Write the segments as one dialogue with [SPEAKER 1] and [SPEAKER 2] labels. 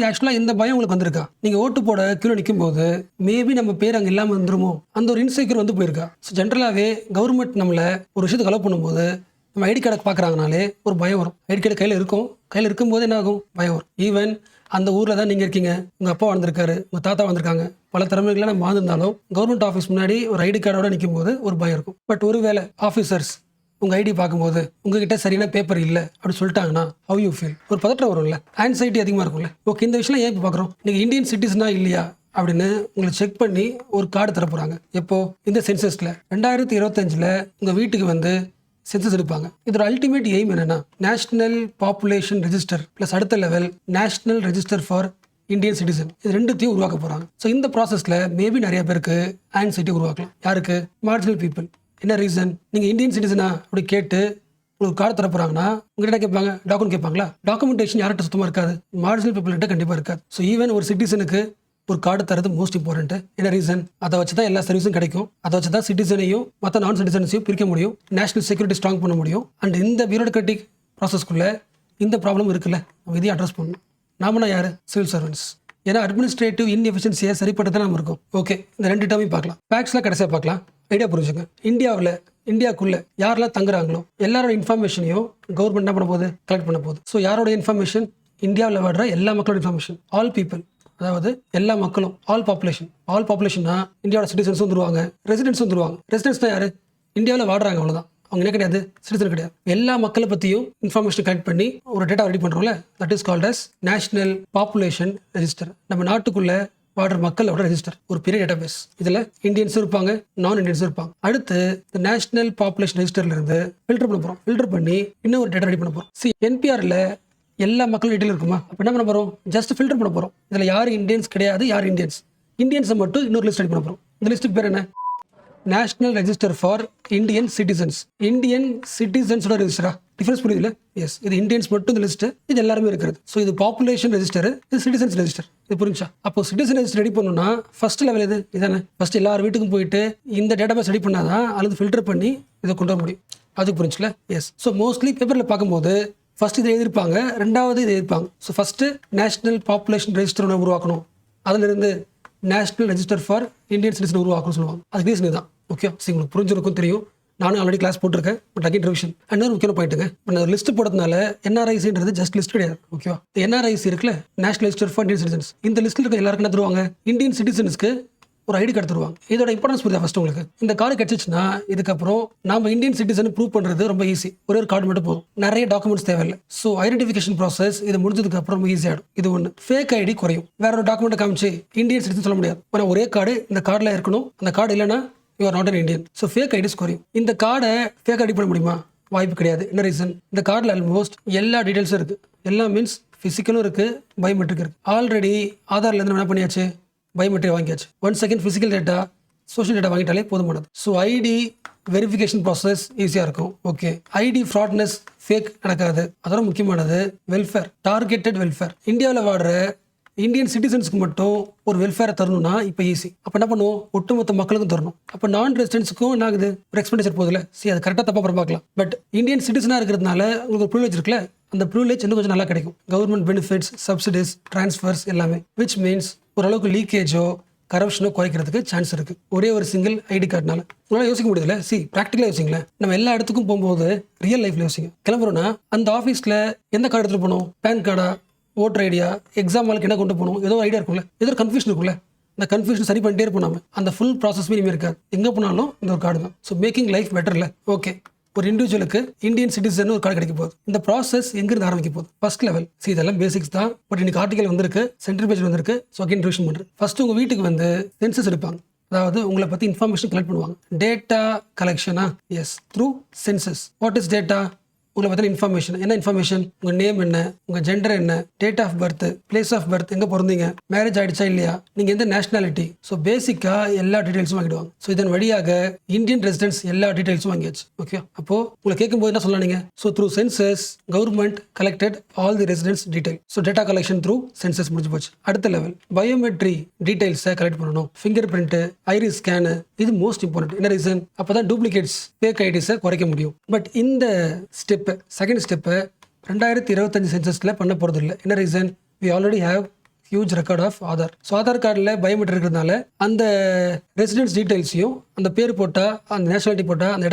[SPEAKER 1] ஆக்சுவலாக இந்த பயம் உங்களுக்கு வந்திருக்கா? நீங்கள் ஓட்டு போட கியூல நிற்கும் போது மேபி நம்ம பேர் அங்கே இல்லாமல் வந்துருமோ அந்த ஒரு இன்செக்யூர் வந்து போயிருக்கா? ஸோ ஜென்ரலாகவே கவர்மெண்ட் நம்மளை ஒரு விஷயத்தை அலோவ் பண்ணும்போது நம்ம ஐடி கார்டை பார்க்குறாங்கனாலே ஒரு பயம் வரும். ஐடி கார்டு கையில் இருக்கும்போது என்ன ஆகும்? பயம் வரும். ஈவன் அந்த ஊரில் தான் நீங்கள் இருக்கீங்க, உங்கள் அப்பா வந்திருக்காரு, உங்கள் தாத்தா வந்திருக்காங்க, பல தலைமுறைகளை நம்ம வாழ்ந்திருந்தாலும் கவர்மெண்ட் ஆஃபீஸ் முன்னாடி ஒரு ஐடி கார்டோட நிற்கும் போது ஒரு பயம் இருக்கும். பட் ஒருவேளை ஆஃபீஸர்ஸ் உங்கள் ஐடி பார்க்கும்போது உங்ககிட்ட சரியான பேப்பர் இல்லை அப்படி சொல்லிட்டாங்கன்னா ஹவ் யூ ஃபீல்? ஒரு பதட்டம் வரும்ல, ஆன்சைட்டி அதிகமாக இருக்கும்ல. ஓகே, இந்த விஷயம் ஏன் இப்போ பார்க்குறோம்? நீங்கள் இந்தியன் சிட்டிசனா இல்லையா அப்படின்னு உங்களை செக் பண்ணி ஒரு கார்டு தர போகிறாங்க. எப்போ? இந்த சென்சஸில் 2025 உங்கள் வீட்டுக்கு வந்து சென்சஸ் எடுப்பாங்க. இதோட அல்டிமேட் எய்ம் என்னன்னா நேஷனல் பாப்புலேஷன் ரெஜிஸ்டர் ப்ளஸ் அடுத்த level national register for Indian citizen, இது ரெண்டுத்தையும் உருவாக்க போகிறாங்க. ஸோ இந்த ப்ராசஸில் மேபி நிறைய பேருக்கு ஆன்சைட்டி உருவாக்கலாம். யாருக்கு? Marginal people. என்ன ரீசன்? நீங்கள் இந்தியன் சிட்டிசனா அப்படி கேட்டு உங்களுக்கு கார்டு தர போகிறாங்கன்னா உங்கள்கிட்ட கேட்பாங்க, டாக்குமெண்ட் கேட்பாங்களா? டாக்குமெண்டேஷன் யார்கிட்ட சுத்தமாக இருக்காது? மார்ஜினல் பீப்புள்கிட்ட கண்டிப்பாக இருக்காது. ஸோ ஈவன் ஒரு சிட்டிசனுக்கு ஒரு கார்டு தரது மோஸ்ட் இம்பார்ட்டன்ட். என்ன ரீசன்? அதை வச்சு தான் எல்லா சர்வீஸும் கிடைக்கும். அதை வச்சு தான் சிட்டிசனையும் மற்ற நான் சிட்டிசன்ஸையும் பிரிக்க முடியும், நேஷனல் செக்யூரிட்டி ஸ்ட்ராங் பண்ண முடியும். அண்ட் இந்த பியூரோக்ராட்டிக் ப்ராசஸ்க்குள்ளே இந்த ப்ராப்ளம் இருக்குல்ல, நம்ம இதையும் அட்ரஸ் பண்ணணும். நாமனா யார்? சிவில் சர்வன்ஸ். ஏன்னா அட்மினிஸ்ட்ரேட்டிவ் இன்எஃபிஷியன்சியை சரிப்படுத்த நம்ம இருக்கும். ஓகே, இந்த ரெண்டு டேர்மையும் பார்க்கலாம். ஃபேக்ட்ஸ்லாம் கடைசியாக பார்க்கலாம். ஐடியா புரிஞ்சுங்க. இந்தியாவுக்குள்ளே யாரெல்லாம் தங்குறாங்களோ எல்லாரோட இன்ஃபர்மேஷனையும் கவர்மெண்ட் என்ன பண்ண போகுது? கலெக்ட் பண்ண போகுது. ஸோ யாரோட இன்ஃபர்மேஷன்? இந்தியாவில் வாடுற எல்லா மக்களோட இன்ஃபர்மேஷன், ஆல் பீப்புள், அதாவது எல்லா மக்களும், ஆல் பாப்புலேஷன்னா இந்தியாவோட சிட்டிசன்ஸ் வந்துருவாங்க, ரெசிடென்ட்ஸ் வந்துருவாங்க. ரெசிடென்ட்ஸ் தான் யாரு? இந்தியாவில் வாடுறாங்க, அவ்வளோதான். அவங்க என்ன கிடையாது? சிட்டிசன் கிடையாது. எல்லா மக்களை பற்றியும் இன்ஃபர்மேஷன் கலெக்ட் பண்ணி ஒரு டேட்டா ரெடி பண்ணுறோம்ல, that is called as national population register. நம்ம நாட்டுக்குள்ள வாடுற மக்களோட ரெஜிஸ்டர், ஒரு பெரிய டேட்டா பேஸ். இதில் இந்தியன்ஸும் இருப்பாங்க, நான் இந்தியன்ஸும் இருப்பாங்க. அடுத்து இந்த நேஷனல் பாப்புலேஷன் ரெஜிஸ்டர்ல இருந்து ஃபில்டர் பண்ண போகிறோம். ஃபில்டர் பண்ணி இன்னும் ஒரு டேட்டா ரெடி பண்ண போகிறோம். என்பிஆரில் எல்லா மக்களும் டீட்டெயில் இருக்குமா? அப்போ என்ன பண்ண போகிறோம்? ஜஸ்ட் ஃபில்டர் பண்ண போகிறோம். இதில் யார் இந்தியன்ஸ் கிடையாது, யார் இந்தியன்ஸை மட்டும் இன்னொரு லிஸ்ட் ரெடி பண்ண போகிறோம். இந்த லிஸ்ட்டுக்கு பேர் என்ன? National register for Indian citizens. Indian சிட்டிசன்ஸோட ரெஜிஸ்டரா? டிஃபரன்ஸ் புரியுதுல? எஸ், இது இந்தியன்ஸ் மட்டும் இந்த லிஸ்ட்டு, இது எல்லாருமே இருக்கிறது. ஸோ இது பாப்புலேஷன் ரெஜிஸ்டர், இது சிட்டிசன்ஸ் ரெஜிஸ்டர். இது புரிஞ்சா? அப்போ சிட்டிசன் ரெஜிஸ்டர் ரெடி பண்ணணும்னா ஃபர்ஸ்ட் லெவல் இது இதானே. ஃபர்ஸ்ட் எல்லார் வீட்டுக்கும் போயிட்டு இந்த டேட்டா பேஸ் ரெடி பண்ணாதான் அல்லது ஃபில்டர் பண்ணி இதை கொண்டு வர முடியும். அதுக்கு புரிஞ்சுல? எஸ். ஸோ மோஸ்ட்லி பேப்பரில் பார்க்கும்போது ஃபர்ஸ்ட் இதை எழுதியிருப்பாங்க, ரெண்டாவது இதை எழுதியிருப்பாங்க. So first national population register உருவாக்கணும், அதிலிருந்து national register for Indian citizen உருவாக்கணும்னு சொல்லுவாங்க. அதுக்கு ரீசன் தான். ஓகே, சரி, உங்களுக்கு புரிஞ்சிருக்கும் தெரியும். நானும் ஆல்ரெடி கிளாஸ் போட்டிருக்கேன், பட் அகைன் ரிவிஷன். இன்னொரு முக்கியமான பாயிண்ட்டுங்க, இப்போ நான் லிஸ்ட் போடுறதுனால என்ஆர்ஐசின்றது ஜஸ்ட் லிஸ்ட் கிடையாது. ஓகேவா? என்ஆர்ஐசி இருக்குல்ல, national register for Indian citizens. இந்த லிஸ்ட்டில் இருக்க எல்லாருக்கும் என்ன தருவாங்க? இந்தியன் சிட்டிசன்ஸ்க்கு ஒரு ஐடி கார்டு தருவாங்க. இதோட இம்பார்ட்டன்ஸ் புரியுதா? ஃபர்ஸ்ட் உங்களுக்கு இந்த கார்டு கிடைச்சிச்சுன்னா இதுக்கப்புறம் நம்ம இந்தியன் சிட்டிசன் ப்ரூவ் பண்ணுறது ரொம்ப ஈஸி. ஒரு கார்டு மட்டும் போதும், நிறைய டாக்குமெண்ட்ஸ் தேவையில்லை. ஸோ ஐடென்டிஃபிகேஷன் ப்ராசஸ் இது முடிஞ்சதுக்கு அப்புறம் ரொம்ப ஈஸியாகிடும். இது ஒன்று. ஃபேக் ஐடி குறையும். வேற ஒரு டாக்குமெண்ட் காமிச்சு இந்தியன் சிட்டிசன் சொல்ல முடியாது. ஆனால் ஒரே கார்டு, இந்த கார்டில் இருக்கணும், அந்த கார்டு இல்லைன்னா you are not an Indian. So fake IDs குறையும். இந்த கார்டை ஃபேக் ஐடி பண்ண முடியுமா? வாய்ப்பு கிடையாது. என்ன ரீசன்? இந்த கார்டில் ஆல்மோஸ்ட் எல்லா டீடைல்ஸும் இருக்குது. எல்லாம் மீன்ஸ் ஃபிசிக்கலும் இருக்குது, பயோமெட்ரிக் இருக்குது. ஆல்ரெடி ஆதார்லேருந்து என்ன பண்ணியாச்சு? பயோமெட்ரிக் வாங்கியாச்சு. 1 second physical data, social data வாங்கிட்டாலே போதுமானது. ஸோ ஐடி வெரிஃபிகேஷன் ப்ராசஸ் ஈஸியாக இருக்கும். ஓகே, ஐடி ஃப்ராட்னஸ், ஃபேக் நடக்காது. அதோட முக்கியமானது வெல்ஃபேர், டார்கெட்டட் வெல்ஃபேர். இந்தியாவில் வாடுற இந்தியன் சிட்டிசன்ஸ்க்கு மட்டும் ஒரு வெல்ஃபேரை தரணும்னா இப்போ ஈஸி. அப்போ என்ன பண்ணுவோம்? ஒட்டுமொத்த மக்களுக்கும் தரணும். அப்போ நான் ரெசிடென்ட்ஸுக்கும் என்ன ஆகுது? ஒரு எக்ஸ்பெண்டிச்சர் போதில்ல. சரி, அது கரெக்டாக தப்பாக அப்புறம் பார்க்கலாம். பட் இந்தியன் சிட்டிசனாக இருக்கிறதுனால உங்களுக்கு ஒரு ப்ரிவிலேஜ் இருக்குல்ல, அந்த ப்ரிவிலேஜ் இன்னும் கொஞ்சம் நல்லா கிடைக்கும். கவர்மெண்ட் பெனிஃபிட்ஸ், சப்சிடிஸ், ட்ரான்ஸ்ஃபர்ஸ் எல்லாமே, விச் மீன்ஸ் ஓரளவுக்கு லீக்கேஜோ கரப்ஷனோ குறைக்கிறதுக்கு சான்ஸ் இருக்கு ஒரே ஒரு சிங்கிள் ஐடி கார்டுனால. உங்களால் யோசிக்க முடியுதுல? ப்ராக்டிக்கலாக யோசிங்களேன். நம்ம எல்லா இடத்துக்கும் போகும்போது ரியல் லைஃப்ல யோசிங்க. கிளம்புறோம்னா அந்த ஆஃபீஸில் எந்த கார்டு எடுத்துகிட்டு போகணும்? பேன் கார்டா, ஓட்டர் ஐடியா, எக்ஸாம் ஹாலுக்கு என்ன கொண்டு போகணும்? ஏதோ ஐடியா இருக்கும்ல, ஏதோ ஒரு கன்ஃபியூஷன் இருக்குல்ல. இந்த கன்ஃபியூஷன் சரி பண்ணிட்டே இருப்போம் நாம. அந்த ஃபுல் ப்ராசஸ் இனிமேல் இருக்காது. எங்கே போனாலும் இந்த ஒரு கார்டு தான். ஸோ மேக்கிங் லைஃப் பெட்டர்ல. ஓகே, ஒரு இண்டிவிஜுவலுக்கு இந்தியன் சிட்டிசன் ஒரு கார்டு கிடைக்க போகுது. இந்த ப்ராசஸ் எங்கிருந்து ஆரம்பிக்க போகுது? First level. சி, இதெல்லாம் பேசிக்ஸ் தான். பட் இன்னைக்கு ஆர்டிகல் வந்திருக்கு, சென்ட்ரல் பேஜ் வந்திருக்கு. ஸோ அகைன் ரிவிஷன் பண்ணுறேன். ஃபர்ஸ்ட் உங்கள் வீட்டுக்கு வந்து சென்சஸ் எடுப்பாங்க. அதாவது உங்களை பற்றி இன்ஃபர்மேஷன் கலெக்ட் பண்ணுவாங்க. டேட்டா கலெக்ஷனா? Yes, through census. What is data? உங்களை பற்றின இன்ஃபர்மேஷன். என்ன இன்ஃபர்மேஷன்? உங்கள் நேம் என்ன, உங்கள் ஜெண்டர் என்ன, date of birth, place of birth, எங்கே பிறந்தீங்க, மேரேஜ் ஆகிடுச்சா இல்லையா, நீங்கள் எந்த நேஷனாலிட்டி. ஸோ பேசிக்காக எல்லா டீட்டெயில்ஸும் வாங்கிடுவாங்க. ஸோ இதன் வழியாக இந்தியன் ரெசிடென்ட்ஸ் எல்லா டீட்டெயில்ஸும் வாங்கியாச்சு. ஓகே, அப்போ உங்களை கேட்கும்போது என்ன சொல்லலாம்? So through census government collected all the residents detail. So data collection through census முடிஞ்சு போச்சு. அடுத்த லெவல் பயோமெட்ரி டீடைல்ஸை கலெக்ட் பண்ணணும். ஃபிங்கர் பிரிண்ட், ஐரிஸ் ஸ்கேனு, இது மோஸ்ட் இம்பார்ட்டன்ட். என்ன ரீசன்? அப்போ தான் டூப்ளிகேட்ஸ், ஃபேக் ஐடிஸை குறைக்க முடியும். பட் இந்த செகண்ட் ஸ்டெப்பை 2025 சென்சஸில் பண்ண போகிறது இல்லை. என்ன reason? We already have huge record of Aadhaar. So Aadhaar கார்டில் பயோமெட்ரிக் இருக்கிறதுனால அந்த ரெசிடென்ஸ் டீட்டெயில்ஸையும் அந்த பேர் போட்டால், அந்த நேஷனாலிட்டி போட்டால், அந்த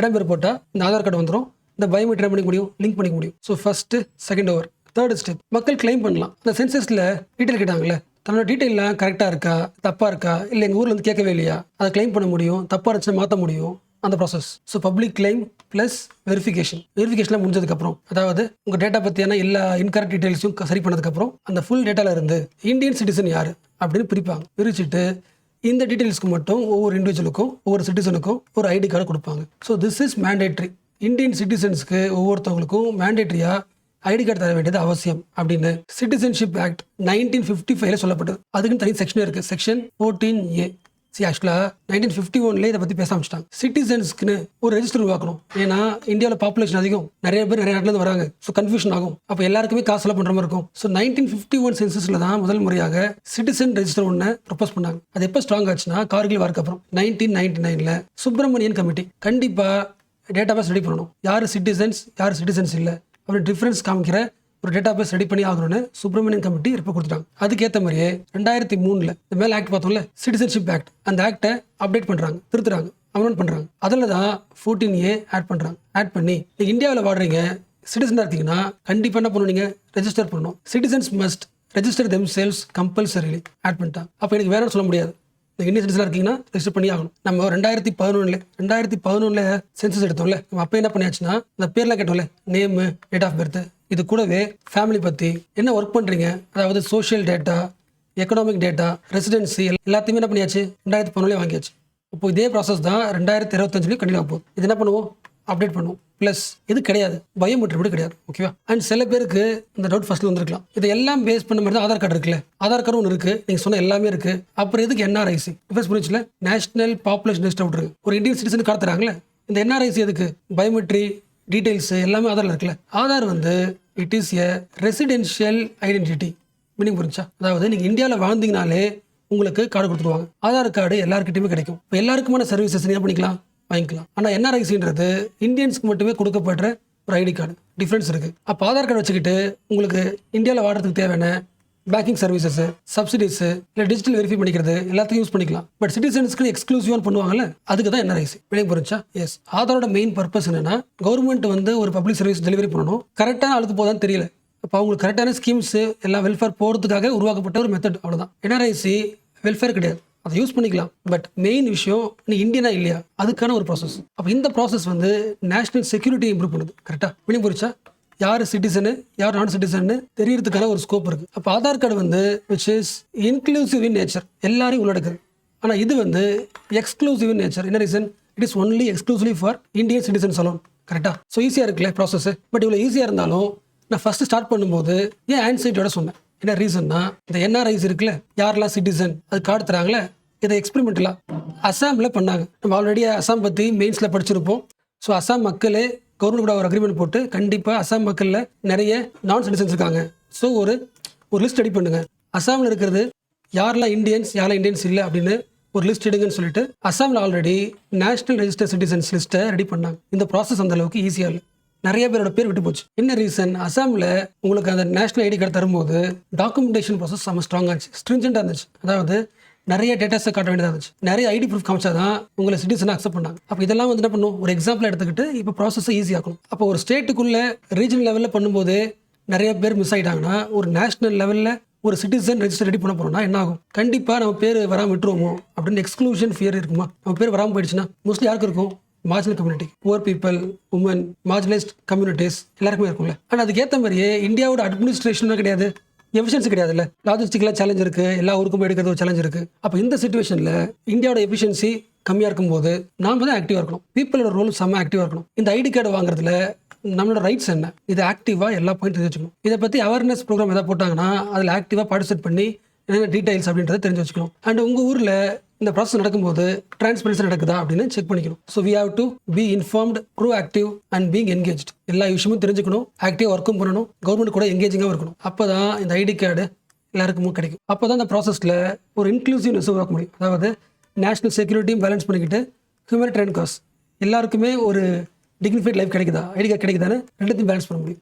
[SPEAKER 1] இடம் பேர் போட்டால் இந்த ஆதார் கார்டு வந்துடும். இந்த பயோமெட்ரிக் பண்ணிக்க முடியும், லிங்க் பண்ணிக்க முடியும். So first second over. Third step, மக்கள் கிளைம் பண்ணலாம். அந்த சென்சஸில் டீட்டெயில் கேட்டாங்களே, தன்னோட டீட்டெயிலாம் கரெக்டாக இருக்கா, தப்பாக இருக்கா, இல்லை எங்கள் ஊரில் வந்து கேட்கவே இல்லையா, அதை கிளைம் பண்ண முடியும். தப்பாக இருந்துச்சுன்னா மாற்ற முடியும். அந்த process. So public claim plus வெரிஃபிகேஷன்லாம் முடிஞ்சதுக்கப்புறம், அதாவது உங்கள் டேட்டா பற்றியான எல்லா இன்கரெக்ட் டீட்டெயில்ஸையும் சரி பண்ணதுக்கப்புறம் அந்த ஃபுல் டேட்டாவில் இருந்து இந்தியன் சிட்டிசன் யார் அப்படின்னு பிரிப்பாங்க. பிரிச்சுட்டு இந்த டீட்டெயில்ஸ்க்கு மட்டும் ஒவ்வொரு இண்டிவிஜுவலுக்கும் ஒவ்வொரு சிட்டிசனுக்கும் ஒரு ஐடி கார்டு கொடுப்பாங்க. So this is mandatory. Indian சிட்டிசன்ஸ்க்கு ஒவ்வொருத்தவங்களுக்கும் மேண்டேட்ரியாக ஐடி கார்டு தர வேண்டியது அவசியம் அப்படின்னு சிட்டிசன்ஷிப் ஆக்ட் 1955 சொல்லப்பட்டது. அதுக்குன்னு தனி செக்ஷன் இருக்குது, செக்ஷன் 14A. ஆக்சுவலாக 1951 இதை பற்றி பேச ஆரம்பிச்சிட்டாங்க. சிட்டிசன்ஸ்க்குன்னு ஒரு ரெஜிஸ்டர் உருவாக்கணும். ஏன்னா இந்தியாவில் பாப்புலேஷன் அதிகம், நிறைய பேர் நிறைய நாட்டிலேருந்து வராங்க. ஸோ கன்ஃபியூஷன் ஆகும். அப்போ எல்லாருக்குமே காசு செலவு பண்ணுற மாதிரி இருக்கும். ஸோ 1951 சென்சஸில் தான் முதல் முறையாக சிட்டிசன் ரெஜிஸ்டர் ஒன்று ப்ரொபோஸ் பண்ணாங்க. அது எப்போ ஸ்ட்ராங் ஆச்சுன்னா கார்கில் வாருக்கு அப்புறம் 1999 சுப்பிரமணியன் கமிட்டி கண்டிப்பாக டேட்டாபேஸ் ரெடி பண்ணணும். யார் சிட்டிசன்ஸ் இல்லை அப்படி டிஃப்ரென்ஸ் காமிக்கிற ஒரு டேட்டாபேஸ் ரெடி பண்ணி ஆகணும்னு சுப்பிரமணியன் கமிட்டி ரிப்போர்ட் கொடுத்துட்டாங்க. அதுக்கேற்ற மாதிரியே 2003 இந்த மேலே ஆக்ட் பார்த்தோம்ல, சிட்டிசன்ஷிப் ஆக்ட், அந்த ஆக்டை அப்டேட் பண்ணுறாங்க, திருத்துறாங்க, அமெண்ட் பண்ணுறாங்க. அதில் தான் 14A ஆட் பண்ணுறாங்க. ஆட் பண்ணி நீங்கள் இந்தியாவில் வாடுறீங்க, சிட்டிசனாக இருக்கீங்கன்னா கண்டிப்பாக என்ன பண்ணுவீங்க, ரெஜிஸ்டர் பண்ணணும். Citizens must register themselves compulsorily add பண்ணிட்டாங்க. அப்போ எனக்கு வேணும்னு சொல்ல முடியாது. நீங்கள் இந்தியன் சிட்டிசனாக இருக்கீங்கன்னா ரெஜிஸ்டர் பண்ணி ஆகணும். நம்ம 2011 சென்சஸ் எடுத்தோம்ல, நம்ம அப்போ என்ன பண்ணியாச்சுன்னா இந்த பேர்லாம் கேட்டோம்ல, நேமு, டேட் ஆஃப் பர்த், இது கூடவே ஃபேமிலி பற்றி என்ன ஒர்க் பண்ணுறீங்க, அதாவது social data, economic data, residency எல்லாத்தையுமே என்ன பண்ணியாச்சு 2011 வாங்கியாச்சு. இப்போ இதே ப்ராசஸ் தான் 2025 கண்டினியூ ஆக போகுது. இது என்ன பண்ணுவோம், அப்டேட் பண்ணுவோம். ப்ளஸ் இது கிடையாது, பயோமெட்ரிக் கூட கிடையாது. ஓகேவா? அண்ட் சில பேருக்கு இந்த டவுட் ஃபர்ஸ்ட்ல வந்துருக்கலாம், இதை எல்லாம் பேஸ் பண்ண மாதிரி தான் ஆதார் கார்டு இருக்குல்ல, ஆதார் கார்டு ஒன்று இருக்குது, நீங்கள் சொன்ன எல்லாமே இருக்குது, அப்புறம் எதுக்கு NRIC டிஃபரன்ஸ் புரிஞ்சுல, நேஷனல் பாப்புலேஷன் லிஸ்ட் விட்டுருக்கு. ஒரு இந்தியன் சிட்டிசன் கார்டு தராங்களே, இந்த NRIC எதுக்கு, பயோமெட்ரி டீட்டெயில்ஸ் எல்லாமே ஆதாரில் இருக்குல்ல. ஆதார் வந்து it is a residential identity. Meaning புரிஞ்சா, அதாவது நீங்கள் இந்தியாவில் வாழ்ந்தீங்கனாலே உங்களுக்கு கார்டு கொடுத்துருவாங்க. ஆதார் கார்டு எல்லாருக்கிட்டையுமே கிடைக்கும். இப்போ எல்லாருக்குமான சர்வீசஸ் என்ன பண்ணிக்கலாம், வாங்கிக்கலாம். ஆனால் NRICன்றது இந்தியன்ஸ்க்கு மட்டுமே கொடுக்கப்படுற ஒரு ஐடி கார்டு. டிஃப்ரென்ஸ் இருக்குது. அப்போ ஆதார் கார்டு வச்சுக்கிட்டு உங்களுக்கு இந்தியாவில் வாடுறதுக்கு தேவையான பேங்கிங் சர்வீசஸ், சப்சிடிஸ், இல்லை டிஜிட்டல் வெரிஃபை பண்ணிக்கிறது எல்லாத்தையும் யூஸ் பண்ணிக்கலாம். பட் சிட்டிசன்ஸ்க்கு எக்ஸ்க்ளூசிவாக பண்ணுவாங்கல்ல, அதுக்கு தான் NRIC. விலை புரிஞ்சா? எஸ். ஆதாரோட மெயின் பர்பஸ் என்னன்னா, கவர்மெண்ட் வந்து ஒரு பப்ளிக் சர்வீஸ் டெலிவரி பண்ணணும், கரெக்டான ஆளுக்கு போதான்னு தெரியல. அப்போ அவங்களுக்கு கரெக்டான ஸ்கீம்ஸ் எல்லாம் வெல்ஃபேர் போகிறதுக்காக உருவாக்கப்பட்ட ஒரு மெத்தட், அவ்வளோதான். NRIC வெல்ஃபேர் கிடையாது, அதை யூஸ் பண்ணிக்கலாம். பட் மெயின் விஷயம் நீ இந்தியனா இல்லையா, அதுக்கான ஒரு ப்ராசஸ். அப்போ இந்த ப்ராசஸ் வந்து நேஷனல் செக்யூரிட்டி இம்ப்ரூவ் பண்ணுது. கரெக்டாக விலை புரிச்சா? யார் சிட்டிசனு யார் நான் சிட்டிசன்னு தெரியறதுக்கான ஒரு ஸ்கோப் இருக்குது. அப்போ ஆதார் கார்டு வந்து which is inclusive in nature, எல்லாரையும் உள்ளடக்குது. ஆனால் இது வந்து எக்ஸ்க்ளூசிவ் இன் நேச்சர். என்ன reason? It is only exclusively for Indian citizens alone. கரெக்டாக? ஸோ ஈஸியாக இருக்குல்ல ப்ராசஸ். பட் இவ்வளோ ஈஸியாக இருந்தாலும் நான் ஃபஸ்ட்டு ஸ்டார்ட் பண்ணும்போது ஏன் ஆன்சைட்டியோட சொன்னேன். என்ன ரீசன்னா, இந்த NRIC இருக்குல்ல, யாரெல்லாம் சிட்டிசன் அது கார்டு தராங்களே, இதை எக்ஸ்பெரிமெண்ட்லாம் அசாமில் பண்ணாங்க. நம்ம ஆல்ரெடி அசாம் பற்றி மெயின்ஸில் படிச்சிருப்போம். ஸோ அசாம் மக்களே கவர்மெண்ட் கூட ஒரு அக்ரிமெண்ட் போட்டு கண்டிப்பாக அசாம் மக்களில் நிறைய நான் சிட்டிசன்ஸ் இருக்காங்க. ஸோ ஒரு லிஸ்ட் ரெடி பண்ணுங்க, அசாமில் இருக்கிறது யாரெல்லாம் இந்தியன்ஸ் இல்லை அப்படின்னு ஒரு லிஸ்ட் எடுங்கன்னு சொல்லிட்டு அசாமில் ஆல்ரெடி நேஷனல் ரெஜிஸ்டர் சிட்டிசன்ஸ் லிஸ்ட்டை ரெடி பண்ணாங்க. இந்த ப்ராசஸ் அந்த அளவுக்கு ஈஸியாக இல்லை, நிறைய பேரோட பேர் விட்டு போச்சு. என்ன ரீசன்? அசாமில் உங்களுக்கு அந்த நேஷனல் ஐடி கார்டு தரும்போது டாக்குமெண்டேஷன் ப்ராசஸ் செம்ம ஸ்ட்ராங்காக இருந்துச்சு, ஸ்ட்ரிஞ்செண்டாக இருந்துச்சு. அதாவது நிறைய டேட்டாஸை காட்ட வேண்டியதாக இருந்துச்சு, நிறைய ஐடி ப்ரூஃப் காமிச்சாதான் உங்களை சிட்டிசனாக அக்செப்ட் பண்ணாங்க. அப்போ இதெல்லாம் வந்து என்ன பண்ணும், ஒரு எக்ஸாம்பிள் எடுத்துக்கிட்டு இப்போ ப்ராசஸை ஈஸியாகணும். அப்போ ஒரு ஸ்டேட்டுக்குள்ளே ரீஜனல் லெவலில் பண்ணும்போது நிறைய பேர் மிஸ் ஆகிட்டாங்கன்னா, ஒரு நேஷனல் லெவலில் ஒரு சிட்டிசன் ரெஜிஸ்டர் ரெடி பண்ண போகிறோம்னா என்ன ஆகும்? கண்டிப்பாக நம்ம பேர் வராமல் விட்டுருவோமோ அப்படின்னு எக்ஸ்க்ளூஷன் ஃபியர் இருக்குமா? நம்ம பேர் வராமல் போயிடுச்சுன்னா மோஸ்ட்லி யாருக்கு இருக்கும்? Marginal community, poor people, women, marginalised communities எல்லாருக்குமே இருக்கும்ல. ஆனால் அதுக்கேற்ற மாதிரியே இந்தியாவோட அட்மினிஸ்ட்ரேஷனும் கிடையாது, எஃபிஷியன்சி கிடையாதுல்ல. லாஜிஸ்டிக்கலாக சேலஞ்ச் இருக்குது, எல்லா ஊருக்கும் எடுக்கிறது ஒரு சேலஞ்ச் இருக்குது. அப்போ இந்த சிச்சுவேஷனில் இந்தியாவோட எஃபிஷியன்சி கம்மியாக இருக்கும்போது நாம தான் ஆக்டிவாக இருக்கணும். பீப்புளோட ரோல் செம்ம ஆக்டிவாக இருக்கணும். இந்த ஐடி கார்டு வாங்குறதுல நம்மளோட ரைட்ஸ் என்ன, இது ஆக்டிவாக எல்லா பாயிண்ட் தெரிஞ்சு வச்சுக்கணும். இதை பற்றி அவேர்னஸ் ப்ரோக்ராம் எதாவது போட்டாங்கன்னா அதில் ஆக்டிவாக பார்ட்டிசிபேட் பண்ணி என்னென்ன டீடைல்ஸ் அப்படின்றத தெரிஞ்சு வச்சுக்கணும். அண்ட் உங்கள் ஊரில் இந்த ப்ராசஸ் நடக்கும்போது டிரான்ஸ்பரன்சி நடக்குதா அப்படின்னு செக் பண்ணிக்கணும். So we have to be informed, proactive and being engaged. எல்லா விஷயமும் தெரிஞ்சுக்கணும், ஆக்டிவ் ஒர்க்கும் பண்ணணும், கவர்மெண்ட் கூட என்கேஜிங்காக இருக்கணும். அப்போ தான் இந்த ஐடி கார்டு எல்லாருக்கும் கிடைக்கும். அப்போ தான் இந்த ப்ராசஸில் ஒரு இன்க்ளூசிவ்னஸ் உருவாக்க முடியும். அதாவது நேஷனல் செக்யூரிட்டியும் பேலன்ஸ் பண்ணிக்கிட்டு ஹியூமனிட்டேரியன் காஸ் எல்லாருக்குமே ஒரு டிக்னிஃபைட் லைஃப் கிடைக்குதா, ஐடி கார்டு கிடைக்குதான்னு ரெண்டுத்தையும் பேலன்ஸ் பண்ண முடியும்.